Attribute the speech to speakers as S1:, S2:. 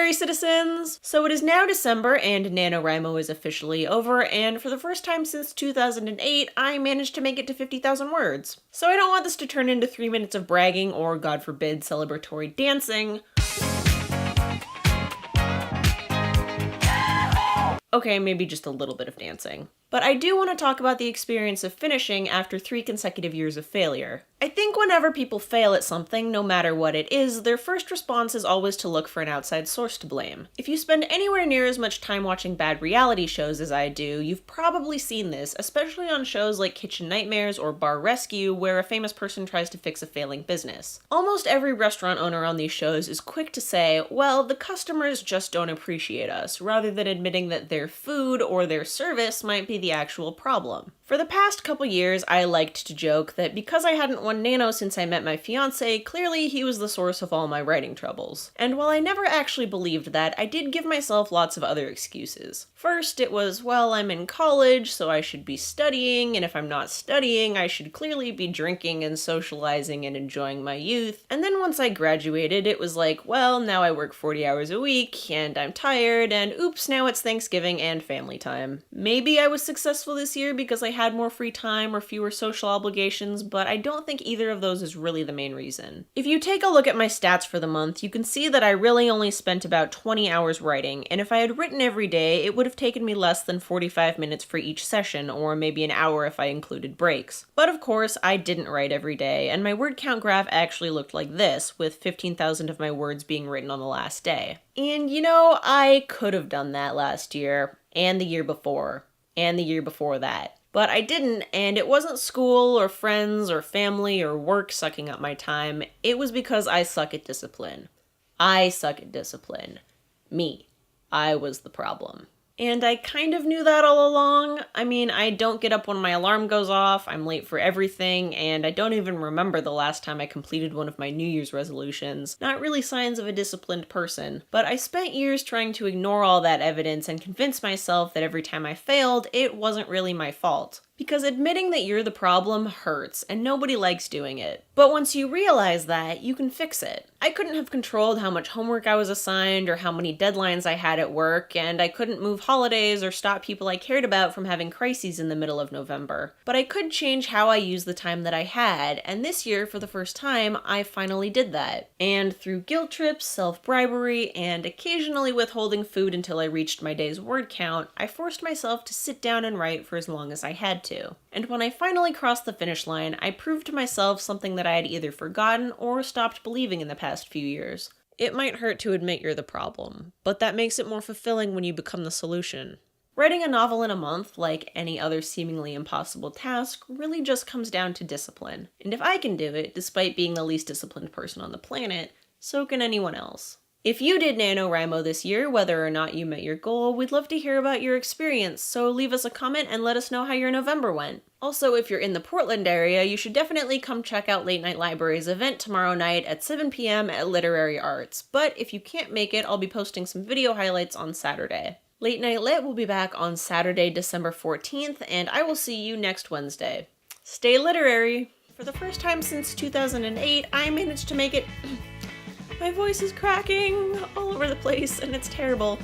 S1: Fairy citizens! So it is now December and NaNoWrapUp is officially over, and for the first time since 2008, I managed to make it to 50,000 words. So I don't want this to turn into 3 minutes of bragging or, God forbid, celebratory dancing. Okay, maybe just a little bit of dancing. But I do want to talk about the experience of finishing after 3 consecutive years of failure. I think whenever people fail at something, no matter what it is, their first response is always to look for an outside source to blame. If you spend anywhere near as much time watching bad reality shows as I do, you've probably seen this, especially on shows like Kitchen Nightmares or Bar Rescue, where a famous person tries to fix a failing business. Almost every restaurant owner on these shows is quick to say, well, the customers just don't appreciate us, rather than admitting that their food or their service might be the actual problem. For the past couple years, I liked to joke that because I hadn't won Nano since I met my fiancé, clearly he was the source of all my writing troubles. And while I never actually believed that, I did give myself lots of other excuses. First, it was, well, I'm in college, so I should be studying, and if I'm not studying, I should clearly be drinking and socializing and enjoying my youth. And then once I graduated, it was like, well, now I work 40 hours a week, and I'm tired, and oops, now it's Thanksgiving and family time. Maybe I was successful this year because I had more free time or fewer social obligations, but I don't think either of those is really the main reason. If you take a look at my stats for the month, you can see that I really only spent about 20 hours writing, and if I had written every day, it would have taken me less than 45 minutes for each session, or maybe an hour if I included breaks. But of course, I didn't write every day, and my word count graph actually looked like this, with 15,000 of my words being written on the last day. And you know, I could have done that last year, and the year before, and the year before that. But I didn't, and it wasn't school or friends or family or work sucking up my time. It was because I suck at discipline. I suck at discipline. Me. I was the problem. And I kind of knew that all along. I mean, I don't get up when my alarm goes off, I'm late for everything, and I don't even remember the last time I completed one of my New Year's resolutions. Not really signs of a disciplined person. But I spent years trying to ignore all that evidence and convince myself that every time I failed, it wasn't really my fault. Because admitting that you're the problem hurts, and nobody likes doing it. But once you realize that, you can fix it. I couldn't have controlled how much homework I was assigned or how many deadlines I had at work, and I couldn't move holidays or stop people I cared about from having crises in the middle of November. But I could change how I used the time that I had, and this year, for the first time, I finally did that. And through guilt trips, self-bribery, and occasionally withholding food until I reached my day's word count, I forced myself to sit down and write for as long as I had to. And when I finally crossed the finish line, I proved to myself something that I had either forgotten or stopped believing in the past few years. It might hurt to admit you're the problem, but that makes it more fulfilling when you become the solution. Writing a novel in a month, like any other seemingly impossible task, really just comes down to discipline. And if I can do it, despite being the least disciplined person on the planet, so can anyone else. If you did NaNoWrapUp this year, whether or not you met your goal, we'd love to hear about your experience, so leave us a comment and let us know how your November went. Also, if you're in the Portland area, you should definitely come check out Late Night Library's event tomorrow night at 7 p.m. at Literary Arts, but if you can't make it, I'll be posting some video highlights on Saturday. Late Night Lit will be back on Saturday, December 14th, and I will see you next Wednesday. Stay literary! For the first time since 2008, I managed to make it... My voice is cracking all over the place, and it's terrible.